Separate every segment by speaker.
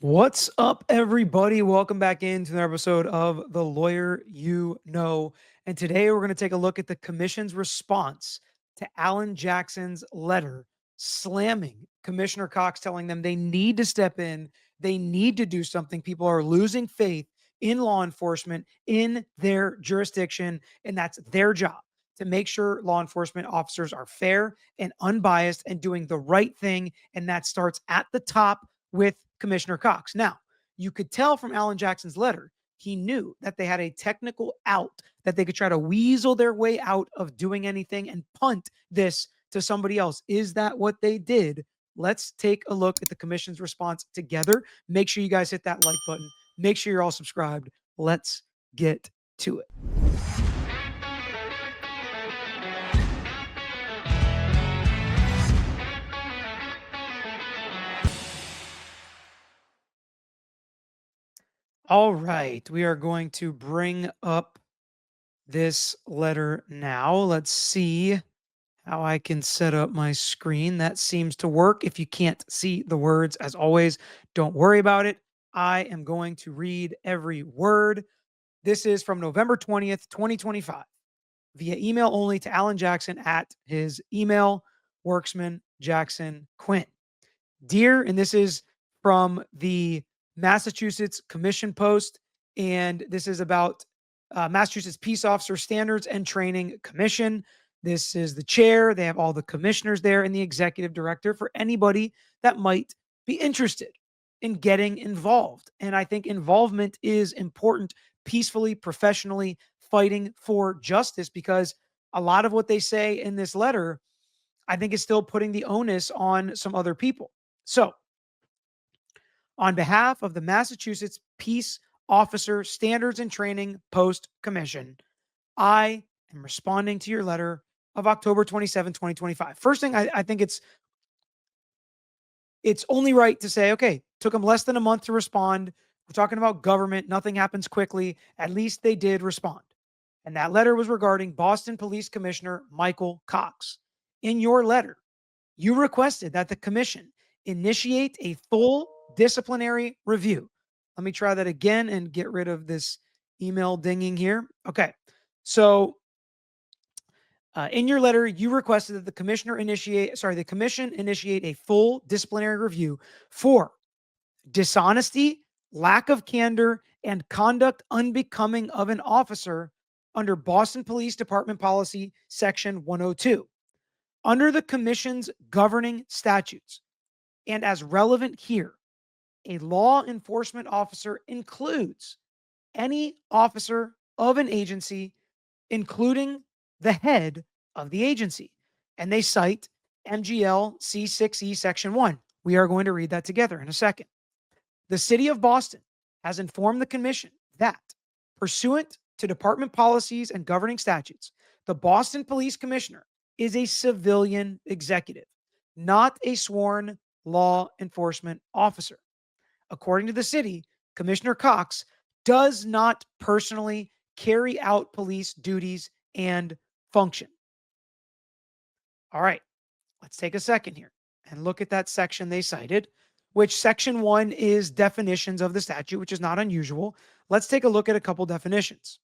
Speaker 1: What's up, everybody? Welcome back into another episode of The Lawyer You Know. And today we're going to take a look at the commission's response to Alan Jackson's letter slamming Commissioner Cox, telling them they need to step in, they need to do something. People are losing faith in law enforcement in their jurisdiction, and that's their job to make sure law enforcement officers are fair and unbiased and doing the right thing. And that starts at the top with Commissioner Cox. Now, you could tell from Alan Jackson's letter, he knew that they had a technical out, that they could try to weasel their way out of doing anything and punt this to somebody else. Is that what they did? Let's take a look at the commission's response together. Make sure you guys hit that like button. Make sure you're all subscribed. Let's get to it. All right, we are going to bring up this letter now. Let's see how I can set up my screen. That seems to work. If you can't see the words, as always, don't worry about it. I am going to read every word. This is from November 20th, 2025, via email only to Alan Jackson at his email, Worksman Jackson Quinn. Dear, and this is from the Massachusetts Commission Post, and this is about Massachusetts Peace Officer Standards and Training Commission. This is the chair. They have all the commissioners there and the executive director for anybody that might be interested in getting involved. And I think involvement is important, peacefully, professionally, fighting for justice, because a lot of what they say in this letter, I think, is still putting the onus on some other people. So, on behalf of the Massachusetts Peace Officer Standards and Training Post Commission, I am responding to your letter of October 27, 2025. First thing, I think it's only right to say, okay, took them less than a month to respond. We're talking about government. Nothing happens quickly. At least they did respond. And that letter was regarding Boston Police Commissioner Michael Cox. In your letter, you requested that the commission initiate a full disciplinary review. Let me try that again and get rid of this email dinging here. Okay. So, in your letter, you requested that the commission initiate a full disciplinary review for dishonesty, lack of candor, and conduct unbecoming of an officer under Boston Police Department Policy Section 102. Under the commission's governing statutes, and as relevant here, a law enforcement officer includes any officer of an agency, including the head of the agency. And they cite MGL C6E Section 1. We are going to read that together in a second. The city of Boston has informed the commission that, pursuant to department policies and governing statutes, the Boston Police Commissioner is a civilian executive, not a sworn law enforcement officer. According to the city, Commissioner Cox does not personally carry out police duties and function. All right, let's take a second here and look at that section they cited, which Section 1 is definitions of the statute, which is not unusual. Let's take a look at a couple definitions.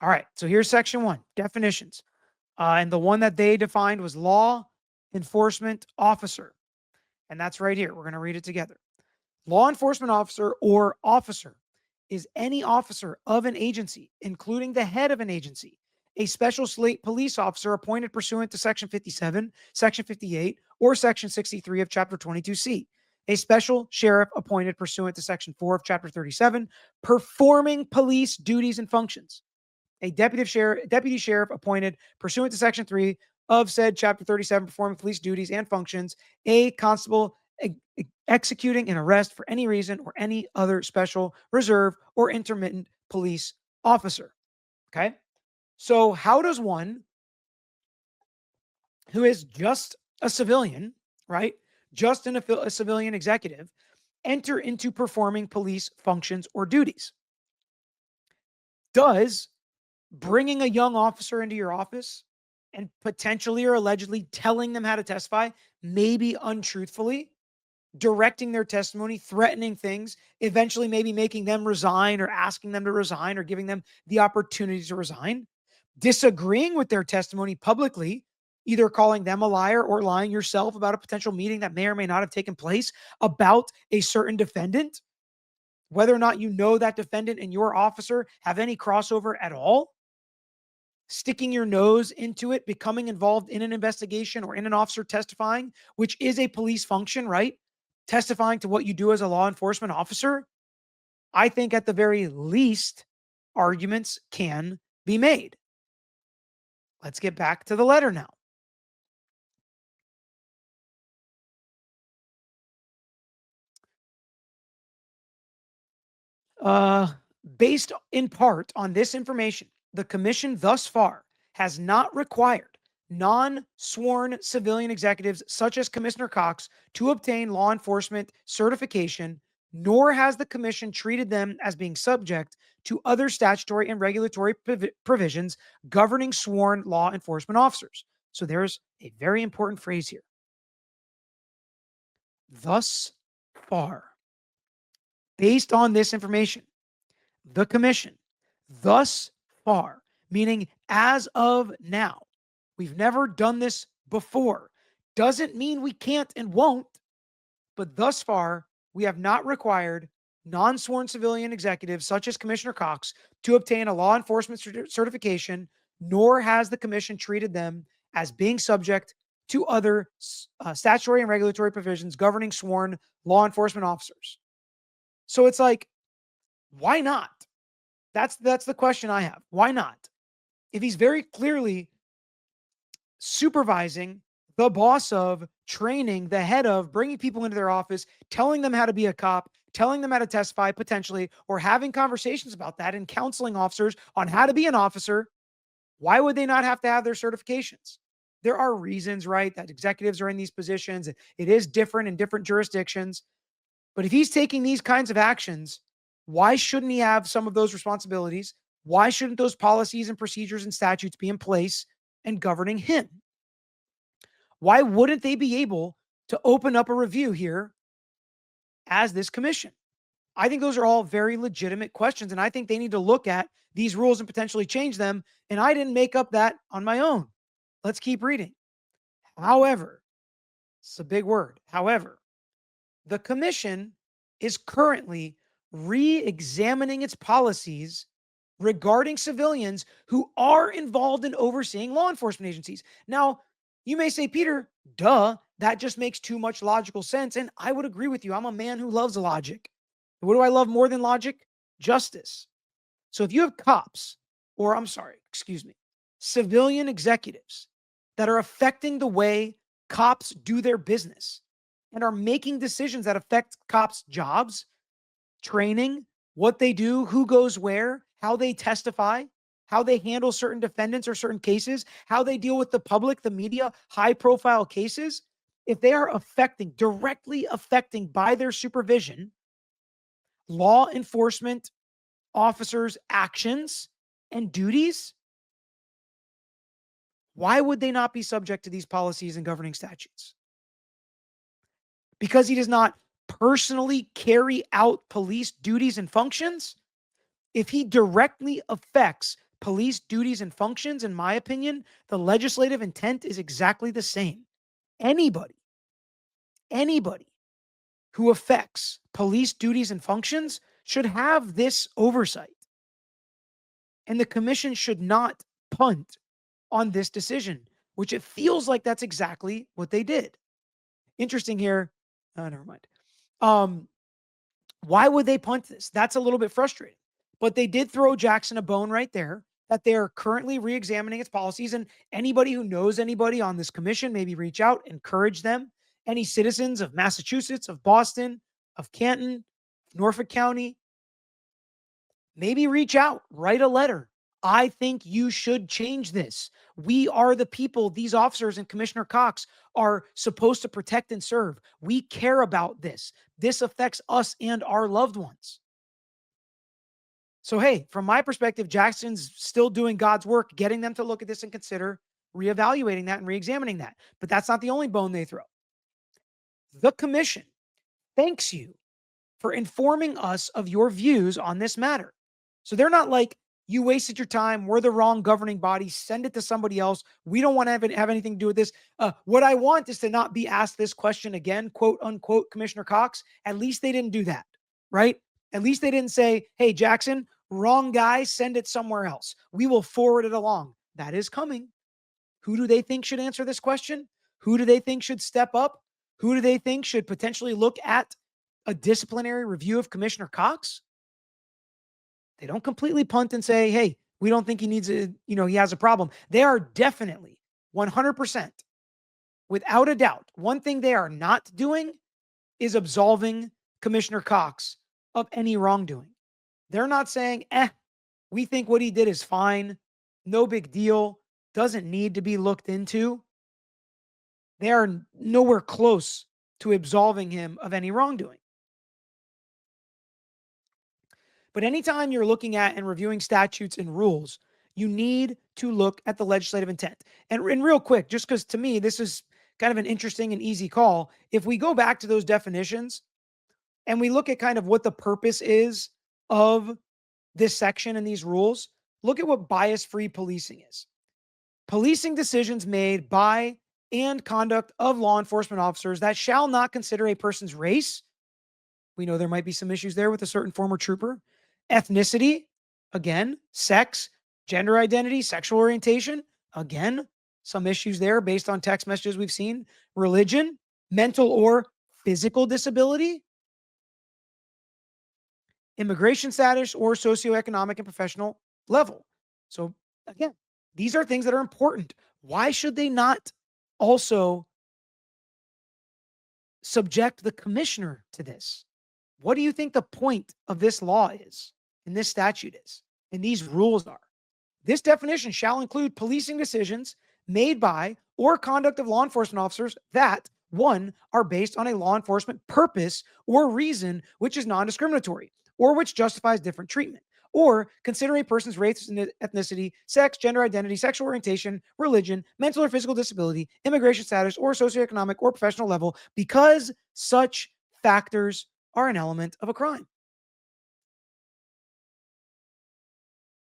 Speaker 1: All right, so here's Section 1, definitions. And the one that they defined was law enforcement officer. And that's right here. We're going to read it together. Law enforcement officer or officer is any officer of an agency, including the head of an agency, a special slate police officer appointed pursuant to Section 57, Section 58, or Section 63 of Chapter 22C, a special sheriff appointed pursuant to Section 4 of Chapter 37, performing police duties and functions, a deputy sheriff appointed pursuant to Section 3 of said Chapter 37, performing police duties and functions, a constable executing an arrest for any reason, or any other special, reserve, or intermittent police officer. Okay? So how does one who is just a civilian, right, just a civilian executive, enter into performing police functions or duties? Does bringing a young officer into your office and potentially or allegedly telling them how to testify, maybe untruthfully, directing their testimony, threatening things, eventually maybe making them resign or asking them to resign or giving them the opportunity to resign, disagreeing with their testimony publicly, either calling them a liar or lying yourself about a potential meeting that may or may not have taken place about a certain defendant, whether or not you know that defendant and your officer have any crossover at all, sticking your nose into it, becoming involved in an investigation or in an officer testifying, which is a police function, right? Testifying to what you do as a law enforcement officer. I think at the very least, arguments can be made. Let's get back to the letter now. Uh, Based in part on this information, the commission thus far has not required non sworn civilian executives such as Commissioner Cox to obtain law enforcement certification, nor has the commission treated them as being subject to other statutory and regulatory provisions governing sworn law enforcement officers. So there's a very important phrase here. Thus far, based on this information, the commission thus far, meaning as of now, we've never done this before, doesn't mean we can't and won't, but thus far, we have not required non sworn civilian executives such as Commissioner Cox to obtain a law enforcement certification, nor has the commission treated them as being subject to other statutory and regulatory provisions governing sworn law enforcement officers. So it's like, why not? That's the question I have. Why not? If he's very clearly supervising the boss of, training the head of, bringing people into their office, telling them how to be a cop, telling them how to testify potentially, or having conversations about that and counseling officers on how to be an officer, why would they not have to have their certifications? There are reasons, right, that executives are in these positions. It is different in different jurisdictions. But if he's taking these kinds of actions, why shouldn't he have some of those responsibilities? Why shouldn't those policies and procedures and statutes be in place and governing him? Why wouldn't they be able to open up a review here as this commission? I think those are all very legitimate questions. And I think they need to look at these rules and potentially change them. And I didn't make up that on my own. Let's keep reading. However, it's a big word. However, the commission is currently re examining its policies regarding civilians who are involved in overseeing law enforcement agencies. Now, you may say, Peter, duh, that just makes too much logical sense. And I would agree with you. I'm a man who loves logic. What do I love more than logic? Justice. So if you have cops, or I'm sorry, excuse me, civilian executives that are affecting the way cops do their business and are making decisions that affect cops' jobs, training, what they do, who goes where, how they testify, how they handle certain defendants or certain cases, how they deal with the public, the media, high profile cases, if they are directly affecting by their supervision, law enforcement officers' actions and duties, why would they not be subject to these policies and governing statutes? Because he does not personally carry out police duties and functions? If he directly affects police duties and functions, in my opinion, the legislative intent is exactly the same. Anybody who affects police duties and functions should have this oversight. And the commission should not punt on this decision, which it feels like that's exactly what they did. Interesting here. Never mind. Um, why would they punt this? That's a little bit frustrating. But they did throw Jackson a bone right there that they are currently re-examining its policies. And anybody who knows anybody on this commission, maybe reach out, encourage them. Any citizens of Massachusetts, of Boston, of Canton, Norfolk County, maybe reach out, write a letter. I think you should change this. We are the people, these officers and Commissioner Cox are supposed to protect and serve. We care about this. This affects us and our loved ones. So, hey, from my perspective, Jackson's still doing God's work, getting them to look at this and consider reevaluating that and reexamining that. But that's not the only bone they throw. The commission thanks you for informing us of your views on this matter. So they're not like, you wasted your time. We're the wrong governing body. Send it to somebody else. We don't want to have anything to do with this. What I want is to not be asked this question again, quote unquote, Commissioner Cox. At least they didn't do that, right? At least they didn't say, hey, Jackson, wrong guy, send it somewhere else. We will forward it along. That is coming. Who do they think should answer this question? Who do they think should step up? Who do they think should potentially look at a disciplinary review of Commissioner Cox? They don't completely punt and say, hey, we don't think he needs he has a problem. They are definitely 100%, without a doubt. One thing they are not doing is absolving Commissioner Cox of any wrongdoing. They're not saying, we think what he did is fine. No big deal. Doesn't need to be looked into. They are nowhere close to absolving him of any wrongdoing. But anytime you're looking at and reviewing statutes and rules, you need to look at the legislative intent. And real quick, just because to me, this is kind of an interesting and easy call. If we go back to those definitions and we look at kind of what the purpose is of this section and these rules, look at what bias-free policing is. Policing decisions made by and conduct of law enforcement officers that shall not consider a person's race. We know there might be some issues there with a certain former trooper. Ethnicity, again, sex, gender identity, sexual orientation, again, some issues there based on text messages we've seen. Religion, mental or physical disability, immigration status, or socioeconomic and professional level. So again, these are things that are important. Why should they not also subject the commissioner to this? What do you think the point of this law is, and this statute is, and these rules are? This definition shall include policing decisions made by or conduct of law enforcement officers that, one, are based on a law enforcement purpose or reason which is non-discriminatory or which justifies different treatment, or consider a person's race and ethnicity, sex, gender identity, sexual orientation, religion, mental or physical disability, immigration status, or socioeconomic or professional level because such factors are an element of a crime.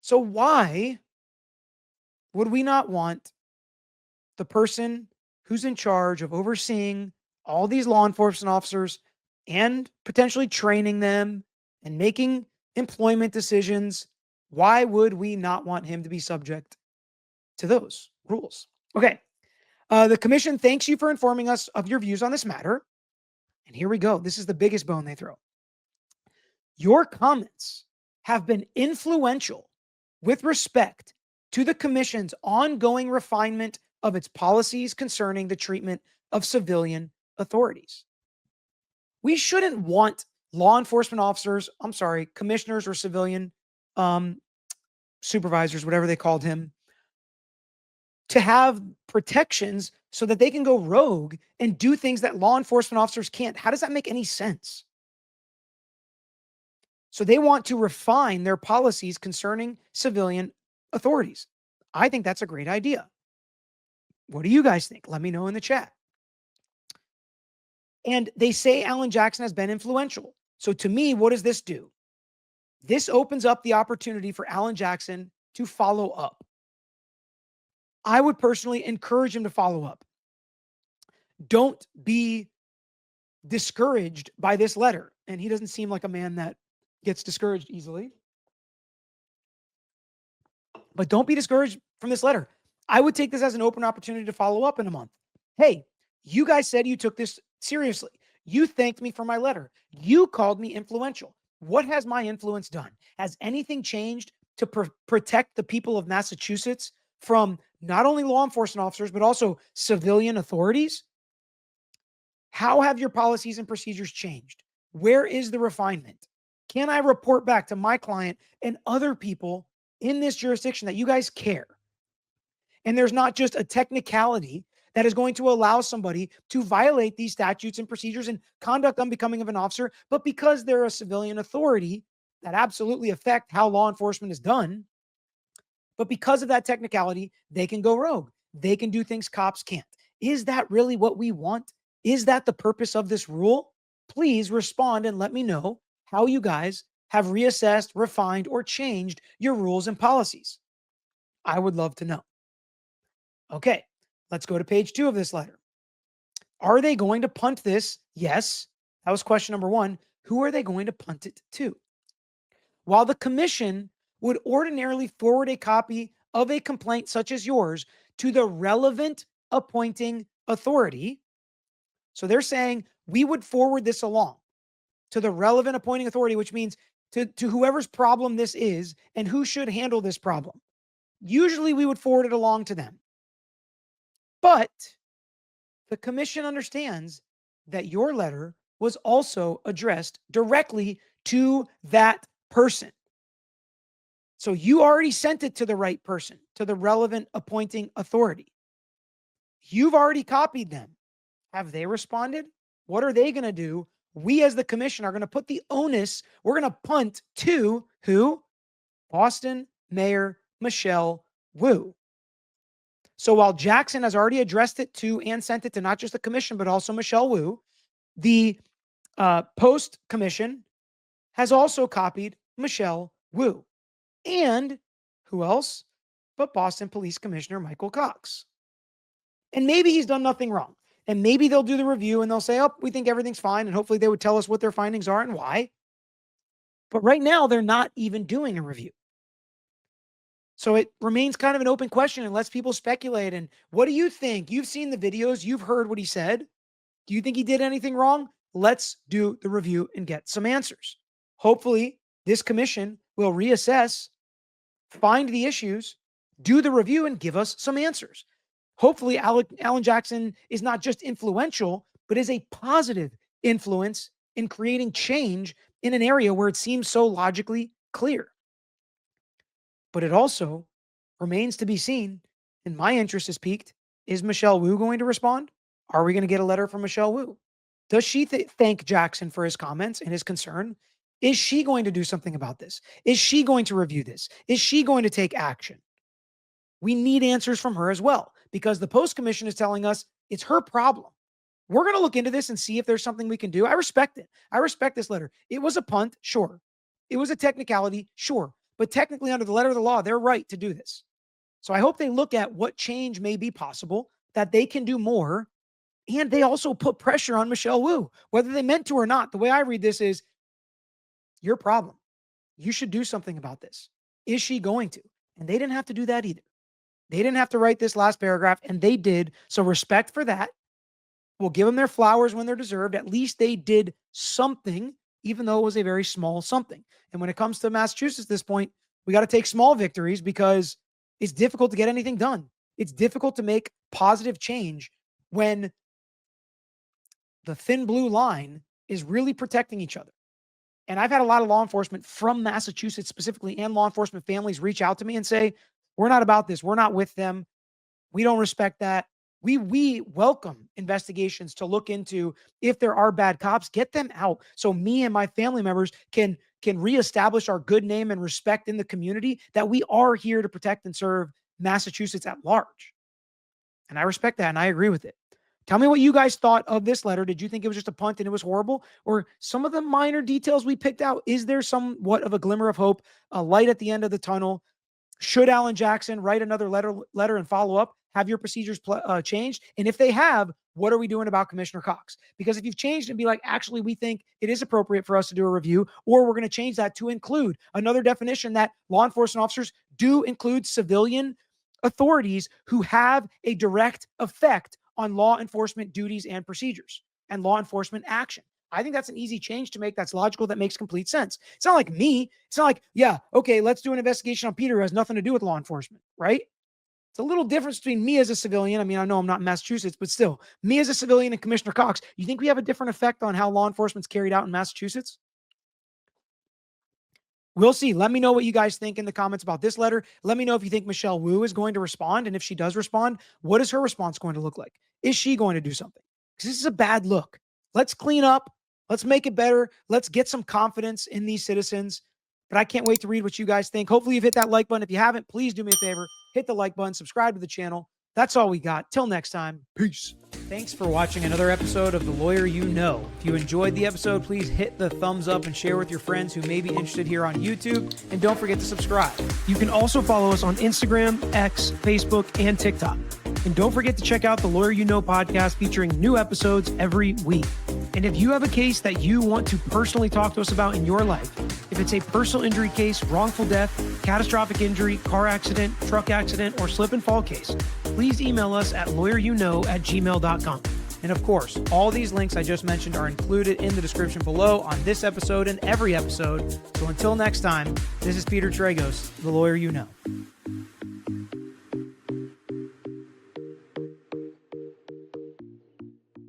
Speaker 1: So why would we not want the person who's in charge of overseeing all these law enforcement officers and potentially training them and making employment decisions? Why would we not want him to be subject to those rules? Okay. The commission thanks you for informing us of your views on this matter. And here we go. This is the biggest bone they throw. Your comments have been influential with respect to the commission's ongoing refinement of its policies concerning the treatment of civilian authorities. We shouldn't want law enforcement officers, commissioners or civilian supervisors, whatever they called him, to have protections so that they can go rogue and do things that law enforcement officers can't. How does that make any sense? So they want to refine their policies concerning civilian authorities. I think that's a great idea. What do you guys think? Let me know in the chat. And they say Alan Jackson has been influential. So to me, what does this do? This opens up the opportunity for Alan Jackson to follow up. I would personally encourage him to follow up. Don't be discouraged by this letter. And he doesn't seem like a man that gets discouraged easily. But don't be discouraged from this letter. I would take this as an open opportunity to follow up in a month. Hey, you guys said you took this seriously. You thanked me for my letter. You called me influential. What has my influence done? Has anything changed to protect the people of Massachusetts from not only law enforcement officers, but also civilian authorities? How have your policies and procedures changed? Where is the refinement? Can I report back to my client and other people in this jurisdiction that you guys care? And there's not just a technicality that is going to allow somebody to violate these statutes and procedures and conduct unbecoming of an officer, but because they're a civilian authority that absolutely affect how law enforcement is done, but because of that technicality, they can go rogue. they can do things cops can't. Is that really what we want? Is that the purpose of this rule? Please respond and let me know how you guys have reassessed, refined, or changed your rules and policies. I would love to know. Okay, let's go to page 2 of this letter. Are they going to punt this? Yes. That was question number 1. Who are they going to punt it to? While the commission would ordinarily forward a copy of a complaint such as yours to the relevant appointing authority, so they're saying we would forward this along to the relevant appointing authority, which means to whoever's problem this is and who should handle this problem. Usually we would forward it along to them. But the commission understands that your letter was also addressed directly to that person. So you already sent it to the right person, to the relevant appointing authority. You've already copied them. Have they responded? What are they going to do? We as the commission are going to put the onus, we're going to punt to who? Boston Mayor Michelle Wu. So while Jackson has already addressed it to and sent it to not just the commission, but also Michelle Wu, the post commission has also copied Michelle Wu. And who else but Boston Police Commissioner Michael Cox. And maybe he's done nothing wrong. And maybe they'll do the review and they'll say, oh, we think everything's fine. And hopefully they would tell us what their findings are and why. But right now, they're not even doing a review. So it remains kind of an open question and lets people speculate. And what do you think? You've seen the videos. You've heard what he said. Do you think he did anything wrong? Let's do the review and get some answers. Hopefully, this commission will reassess, find the issues, do the review, and give us some answers. Hopefully, Alan Jackson is not just influential, but is a positive influence in creating change in an area where it seems so logically clear. But it also remains to be seen, and my interest is piqued. Is Michelle Wu going to respond? Are we going to get a letter from Michelle Wu? Does she thank Jackson for his comments and his concern? Is she going to do something about this? Is she going to review this? Is she going to take action? We need answers from her as well, because the post commission is telling us it's her problem. We're going to look into this and see if there's something we can do. I respect it. I respect this letter. It was a punt, sure. It was a technicality, sure. But technically, under the letter of the law, they're right to do this. So I hope they look at what change may be possible, that they can do more. And they also put pressure on Michelle Wu, whether they meant to or not. The way I read this is your problem. You should do something about this. Is she going to? And they didn't have to do that either. They didn't have to write this last paragraph, and they did. So respect for that. We'll give them their flowers when they're deserved. At least they did something, even though it was a very small something. And when it comes to Massachusetts at this point, we got to take small victories because it's difficult to get anything done. It's difficult to make positive change when the thin blue line is really protecting each other. And I've had a lot of law enforcement from Massachusetts specifically and law enforcement families reach out to me and say, we're not about this. We're not with them. We don't respect that. We welcome investigations to look into if there are bad cops, get them out. So me and my family members can reestablish our good name and respect in the community, that we are here to protect and serve Massachusetts at large. And I respect that and I agree with it. Tell me what you guys thought of this letter. Did you think it was just a punt and it was horrible? Or some of the minor details we picked out, is there somewhat of a glimmer of hope, a light at the end of the tunnel? Should Alan Jackson write another letter and follow up? Have your procedures changed? And if they have, what are we doing about Commissioner Cox? Because if you've changed and be like, actually, we think it is appropriate for us to do a review, or we're going to change that to include another definition that law enforcement officers do include civilian authorities who have a direct effect on law enforcement duties and procedures and law enforcement action. I think that's an easy change to make. That's logical. That makes complete sense. It's not like me. It's not like, yeah, okay, let's do an investigation on Peter who has nothing to do with law enforcement, right? It's a little difference between me as a civilian. I mean, I know I'm not in Massachusetts, but still, me as a civilian and Commissioner Cox, you think we have a different effect on how law enforcement's carried out in Massachusetts? We'll see. Let me know what you guys think in the comments about this letter. Let me know if you think Michelle Wu is going to respond. And if she does respond, what is her response going to look like? Is she going to do something? Because this is a bad look. Let's clean up. Let's make it better. Let's get some confidence in these citizens. But I can't wait to read what you guys think. Hopefully you've hit that like button. If you haven't, please do me a favor. Hit the like button. Subscribe to the channel. That's all we got. Till next time, peace. Thanks for watching another episode of The Lawyer You Know. If you enjoyed the episode, please hit the thumbs up and share with your friends who may be interested here on YouTube. And don't forget to subscribe. You can also follow us on Instagram, X, Facebook, and TikTok. And don't forget to check out the Lawyer You Know podcast featuring new episodes every week. And if you have a case that you want to personally talk to us about in your life, if it's a personal injury case, wrongful death, catastrophic injury, car accident, truck accident, or slip and fall case, please email us at lawyeryouknow@gmail.com. And of course, all these links I just mentioned are included in the description below on this episode and every episode. So until next time, this is Peter Tragos, The Lawyer You Know.